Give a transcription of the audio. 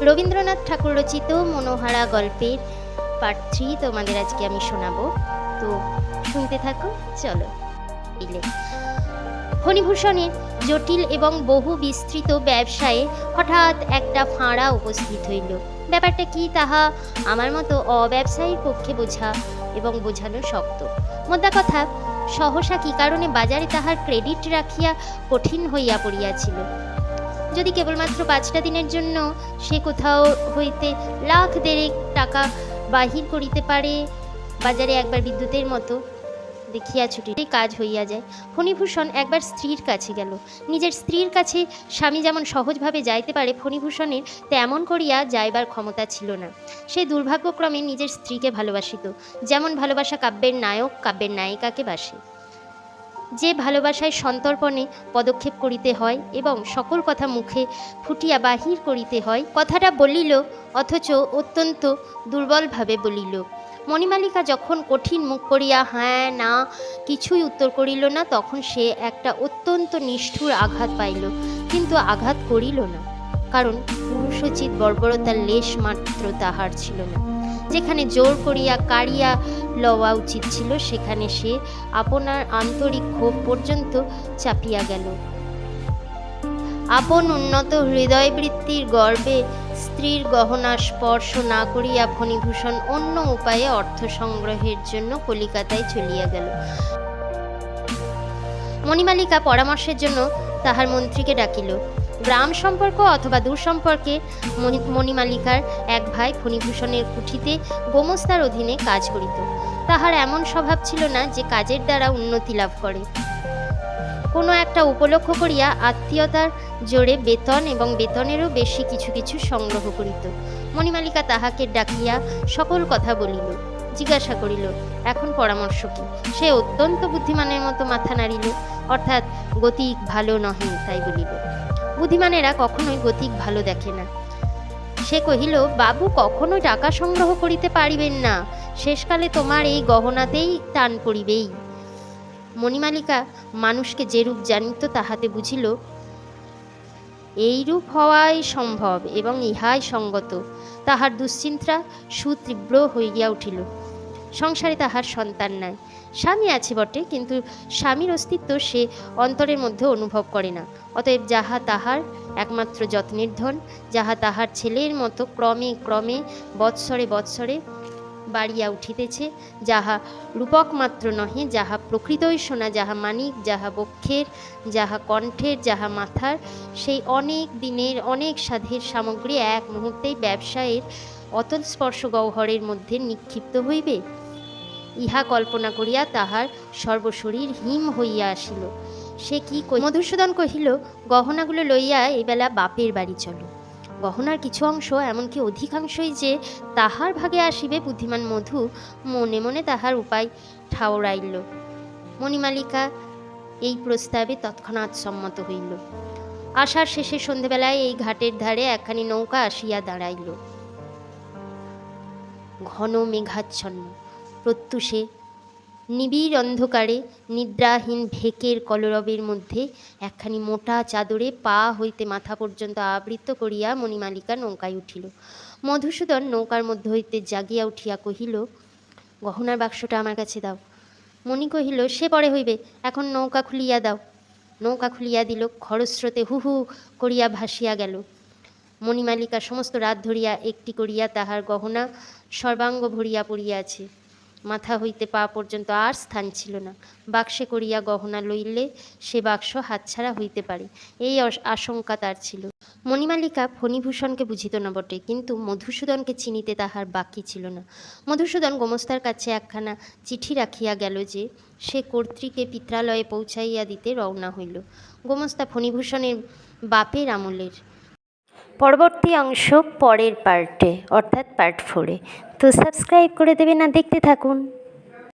রবীন্দ্রনাথ ঠাকুর রচিত মনোহারা গল্পের পার্ট 3 তোমাদের আজকে আমি শোনাবো। তো শুনতে থাকো, চলো। ফণিভূষণের জটিল এবং বহু বিস্তৃত ব্যবসায়ে হঠাৎ একটা ফাঁড়া উপস্থিত হইল। ব্যাপারটা কি তাহা আমার মতো অব্যবসায়ীর পক্ষে বোঝা এবং বোঝানো শক্ত। মোদ্দা কথা, সহসা কি কারণে বাজারে তাহার ক্রেডিট রাখিয়া কঠিন হইয়া পড়িয়াছিল। যদি কেবলমাত্র 5টা দিনের জন্য সে কোথাও হইতে লাখ দেড়েক টাকা বাহির করিতে পারে, বাজারে একবার বিদ্যুতের মতো দেখিয়া ছুটিতে কাজ হইয়া যায়। ফণিভূষণ একবার স্ত্রীর কাছে গেল। নিজের স্ত্রীর কাছে স্বামী যেমন সহজভাবে যাইতে পারে, ফণিভূষণের তেমন করিয়া যাইবার ক্ষমতা ছিল না। সে দুর্ভাগ্যক্রমে নিজের স্ত্রীকে ভালোবাসিত, যেমন ভালোবাসা কাব্যের নায়ক কাব্যের নায়িকাকে বাসে। যে ভালোবাসায় সন্তর্পণে পদক্ষেপ করিতে হয় এবং সকল কথা মুখে ফুটিয়া বাহির করিতে হয়, কথাটা বলিল অথচ অত্যন্ত দুর্বলভাবে বলিল। মণিমালিকা যখন কঠিন মুখ করিয়া হ্যাঁ না কিছুই উত্তর করিল না, তখন সে একটা অত্যন্ত নিষ্ঠুর আঘাত পাইল, কিন্তু আঘাত করিল না, কারণ পুরুষোচিত বর্বরতার লেশ মাত্র তাহার ছিল না। যেখানে জোর করিয়া কাড়িয়া লওয়া উচিত ছিল, সেখানে সে আপনার আন্তরিক ক্ষোভ পর্যন্ত চাপিয়া গেল। আপন উন্নত হৃদয়বৃত্তির গর্বে স্ত্রীর গহনা স্পর্শ না করিয়া ফণিভূষণ অন্য উপায়ে অর্থ সংগ্রহের জন্য কলিকাতায় চলিয়া গেল। মণিমালিকা পরামর্শের জন্য তাহার মন্ত্রীকে ডাকিল। গ্রাম সম্পর্ক অথবা দূর সম্পর্কে মণিমালিকার এক ভাই ফণিভূষণের কুঠিতে গোমস্তার অধীনে কাজ করিত। তাহার এমন স্বভাব ছিল না যে কাজের দ্বারা উন্নতি লাভ করে। কোনো একটা উপলক্ষ করিয়া আত্মীয়তার জোরে বেতন এবং বেতনেরও বেশি কিছু কিছু সংগ্রহ করিত। মণিমালিকা তাহাকে ডাকিয়া সকল কথা বলিল, জিজ্ঞাসা করিল এখন পরামর্শ কি। সে অত্যন্ত বুদ্ধিমানের মতো মাথা নাড়িল, অর্থাৎ গতিক ভালো নহে তাই বলিল। বুদ্ধিমানেরা কখনোই গতিক ভালো দেখে না। সে কহিল, বাবু কখনোই টাকা সংগ্রহ করিতে পারিবেন না, শেষকালে তোমার এই গহনাতেই টান পড়িবেই। মণিমালিকা মানুষকে যেরূপ জানিত তাহাতে বুঝিল এইরূপ হওয়াই সম্ভব এবং ইহাই সঙ্গত। তাহার দুশ্চিন্তা সুতীব্র হইয়া উঠিল। সংসারে তাহার সন্তান নাই, স্বামী আছে বটে, কিন্তু স্বামীর অস্তিত্ব সে অন্তরের মধ্যে অনুভব করে না। অতএব যাহা তাহার একমাত্র যত্নের ধন, যাহা তাহার ছেলের মতো ক্রমে ক্রমে বৎসরে বৎসরে বাড়িয়া উঠিতেছে, যাহা রূপক মাত্র নহে, যাহা প্রকৃতই সোনা, যাহা মানিক, যাহা বক্ষের, যাহা কণ্ঠের, যাহা মাথার, সেই অনেক দিনের অনেক সাধের সামগ্রী এক মুহূর্তেই ব্যবসায়ের অতল স্পর্শ গহ্বরের মধ্যে নিক্ষিপ্ত হইবে, ইহা কল্পনা করিয়া তাহার সর্বশরীর হিম হইয়া আসিল। সে কি মধুসূদন কহিল, গহনাগুলো লইয়া এবেলা বাপের বাড়ি চলো। গহনার কিছু অংশ, এমনকি অধিকাংশই যে তাহার ভাগে আসিবে, বুদ্ধিমান মধু মনে মনে তাহার উপায় ঠাওরাইল। মণিমালিকা এই প্রস্তাবে তৎক্ষণাৎ সম্মত হইল। আষাঢ় শেষে সন্ধেবেলায় এই ঘাটের ধারে একখানি নৌকা আসিয়া দাঁড়াইল। ঘন মেঘাচ্ছন্ন প্রত্যুষে নিবিড় অন্ধকারে নিদ্রাহীন ভেকের কলরবের মধ্যে একখানি মোটা চাদরে পা হইতে মাথা পর্যন্ত আবৃত করিয়া মণিমালিকা নৌকায় উঠিল। মধুসূদন নৌকার মধ্যে হইতে জাগিয়া উঠিয়া কহিল, গহনার বাক্সটা আমার কাছে দাও। মণি কহিল, সে পরে হইবে, এখন নৌকা খুলিয়া দাও। নৌকা খুলিয়া দিল। খরস্রোতে হু হু করিয়া ভাসিয়া গেল। মণিমালিকা সমস্ত রাত ধরিয়া একটি করিয়া তাহার গহনা সর্বাঙ্গ ভরিয়া পড়িয়াছে। মাথা হইতে পা পর্যন্ত আর স্থান ছিল না। বাক্সে করিয়া গহনা লইলে সে বাক্স হাতছাড়া হইতে পারে, এই আশঙ্কা তার ছিল। মণিমালিকা ফণিভূষণকে বুঝিত না বটে, কিন্তু মধুসূদনকে চিনিতে তাহার বাকি ছিল না। মধুসূদন গোমস্তার কাছে একখানা চিঠি রাখিয়া গেল যে সে কর্ত্রীকে পিত্রালয়ে পৌঁছাইয়া দিতে রওনা হইল। গোমস্তা ফণিভূষণের বাপের আমলের। পরবর্তী অংশ পরের পার্টে, অর্থাৎ পার্ট 4-এ। তো সাবস্ক্রাইব করে দেবেন, না দেখতে থাকুন।